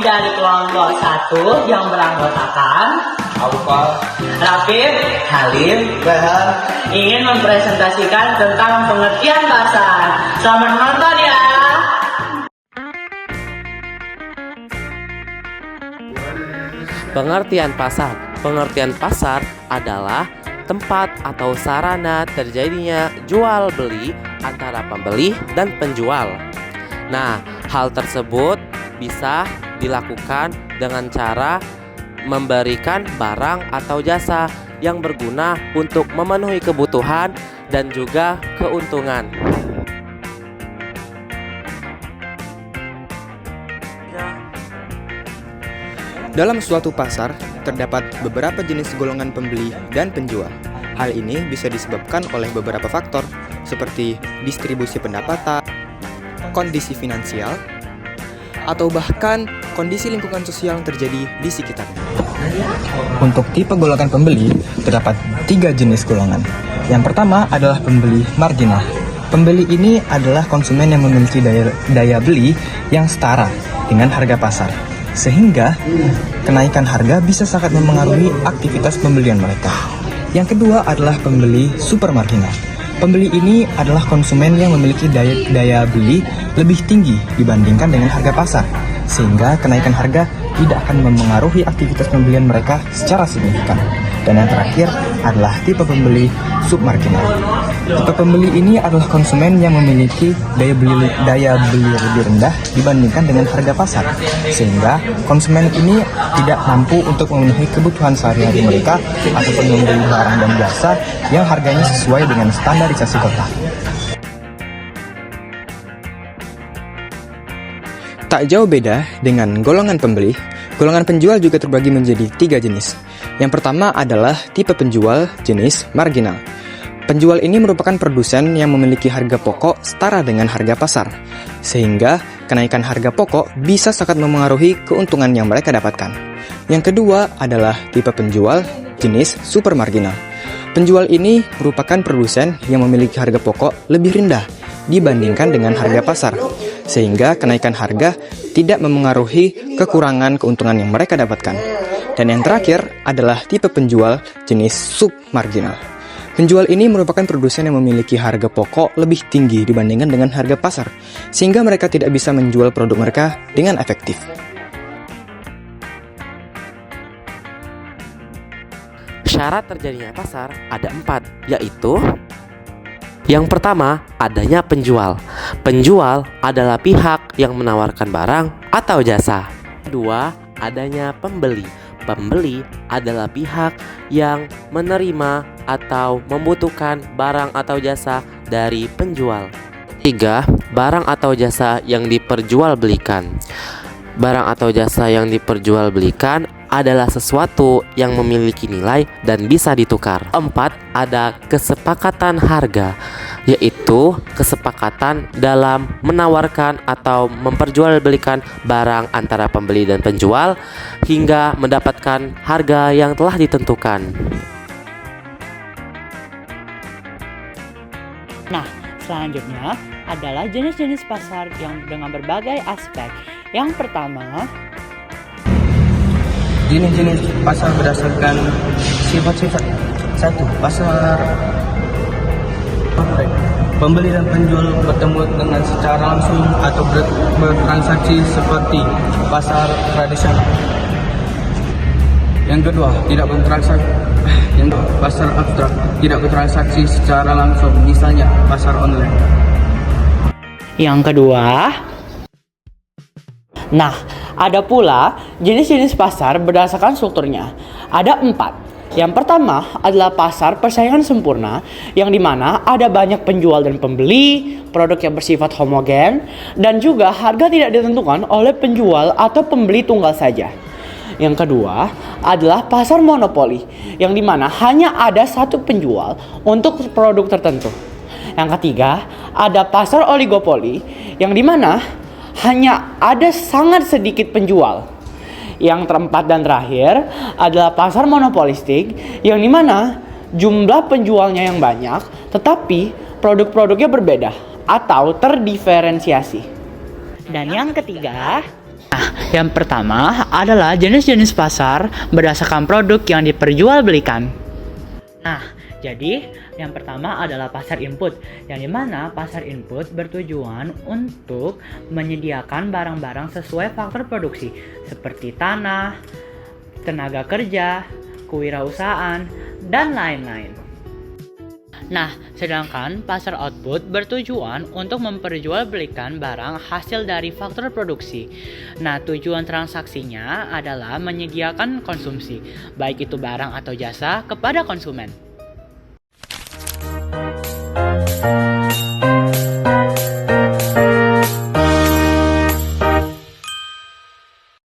dari kelompok 1 yang beranggotakan Aukal, Rafif, Halim, Rehan, ingin mempresentasikan tentang pengertian pasar. Selamat menonton ya. Pengertian pasar. Pengertian pasar adalah tempat atau sarana terjadinya jual beli antara pembeli dan penjual. Nah, hal tersebut bisa dilakukan dengan cara memberikan barang atau jasa yang berguna untuk memenuhi kebutuhan dan juga keuntungan. Dalam suatu pasar, terdapat beberapa jenis golongan pembeli dan penjual. Hal ini bisa disebabkan oleh beberapa faktor, seperti distribusi pendapatan, kondisi finansial, atau bahkan kondisi lingkungan sosial yang terjadi di sekitarnya. Untuk tipe golongan pembeli, terdapat 3 jenis golongan. Yang pertama adalah pembeli marginal. Pembeli ini adalah konsumen yang memiliki daya beli yang setara dengan harga pasar, sehingga kenaikan harga bisa sangat memengaruhi aktivitas pembelian mereka. Yang kedua adalah pembeli supermarginal. Pembeli ini adalah konsumen yang memiliki daya beli lebih tinggi dibandingkan dengan harga pasar, sehingga kenaikan harga tidak akan memengaruhi aktivitas pembelian mereka secara signifikan. Dan yang terakhir adalah tipe pembeli submarginal. Tipe pembeli ini adalah konsumen yang memiliki daya beli lebih rendah dibandingkan dengan harga pasar, sehingga konsumen ini tidak mampu untuk memenuhi kebutuhan sehari-hari mereka ataupun membeli barang dan jasa yang harganya sesuai dengan standarisasi kota. Tak jauh beda dengan golongan pembeli, golongan penjual juga terbagi menjadi 3 jenis. Yang pertama adalah tipe penjual jenis marginal. Penjual ini merupakan produsen yang memiliki harga pokok setara dengan harga pasar, sehingga kenaikan harga pokok bisa sangat memengaruhi keuntungan yang mereka dapatkan. Yang kedua adalah tipe penjual jenis supermarginal. Penjual ini merupakan produsen yang memiliki harga pokok lebih rendah dibandingkan dengan harga pasar, sehingga kenaikan harga tidak memengaruhi kekurangan keuntungan yang mereka dapatkan. Dan yang terakhir adalah tipe penjual jenis submarginal. Penjual ini merupakan produsen yang memiliki harga pokok lebih tinggi dibandingkan dengan harga pasar, sehingga mereka tidak bisa menjual produk mereka dengan efektif. Syarat terjadinya pasar ada 4, yaitu yang pertama, adanya penjual. Penjual adalah pihak yang menawarkan barang atau jasa. Kedua, adanya pembeli. Pembeli adalah pihak yang menerima atau membutuhkan barang atau jasa dari penjual. Tiga, barang atau jasa yang diperjualbelikan. Barang atau jasa yang diperjualbelikan adalah sesuatu yang memiliki nilai dan bisa ditukar. 4, ada kesepakatan harga, yaitu kesepakatan dalam menawarkan atau memperjualbelikan barang antara pembeli dan penjual hingga mendapatkan harga yang telah ditentukan. Nah, selanjutnya adalah jenis-jenis pasar yang dengan berbagai aspek. Yang pertama, jenis-jenis pasar berdasarkan sifat-sifat. 1. Pasar pembeli dan penjual bertemu dengan secara langsung atau bertransaksi seperti pasar tradisional. Yang kedua, tidak bertransaksi. Yang kedua, pasar abstrak, tidak bertransaksi secara langsung, misalnya pasar online. yang kedua, nah, ada pula jenis-jenis pasar berdasarkan strukturnya. Ada 4. Yang pertama adalah pasar persaingan sempurna, yang dimana ada banyak penjual dan pembeli, produk yang bersifat homogen, dan juga harga tidak ditentukan oleh penjual atau pembeli tunggal saja. Yang kedua adalah pasar monopoli, yang dimana hanya ada satu penjual untuk produk tertentu. Yang ketiga ada pasar oligopoli, yang dimana hanya ada sangat sedikit penjual. Yang keempat dan terakhir adalah pasar monopolistik, yang dimana jumlah penjualnya yang banyak, tetapi produk-produknya berbeda atau terdiferensiasi. Dan yang ketiga Yang pertama adalah jenis-jenis pasar berdasarkan produk yang diperjualbelikan. Nah, jadi yang pertama adalah pasar input, yang dimana pasar input bertujuan untuk menyediakan barang-barang sesuai faktor produksi seperti tanah, tenaga kerja, kewirausahaan, dan lain-lain. Nah, sedangkan pasar output bertujuan untuk memperjualbelikan barang hasil dari faktor produksi. Nah, tujuan transaksinya adalah menyediakan konsumsi, baik itu barang atau jasa, kepada konsumen.